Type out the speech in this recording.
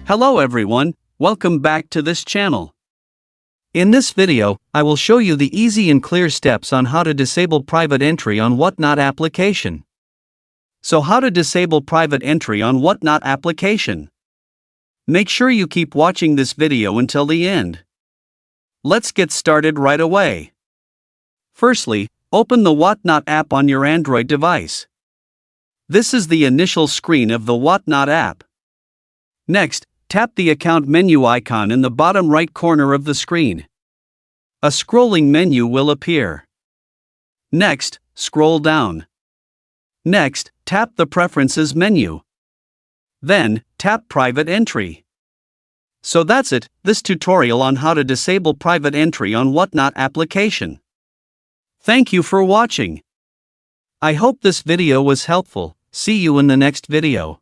Hello everyone, welcome back to this channel. In this video, I will show you the easy and clear steps on how to disable private entry on Whatnot application. So how to disable private entry on Whatnot application? Make sure you keep watching this video until the end. Let's get started right away. Firstly, open the Whatnot app on your Android device. This is the initial screen of the Whatnot app. Next, tap the account menu icon in the bottom right corner of the screen. A scrolling menu will appear. Next, scroll down. Next, tap the Preferences menu. Then, tap Private Entry. So that's it, this tutorial on how to disable private entry on Whatnot application. Thank you for watching. I hope this video was helpful. See you in the next video.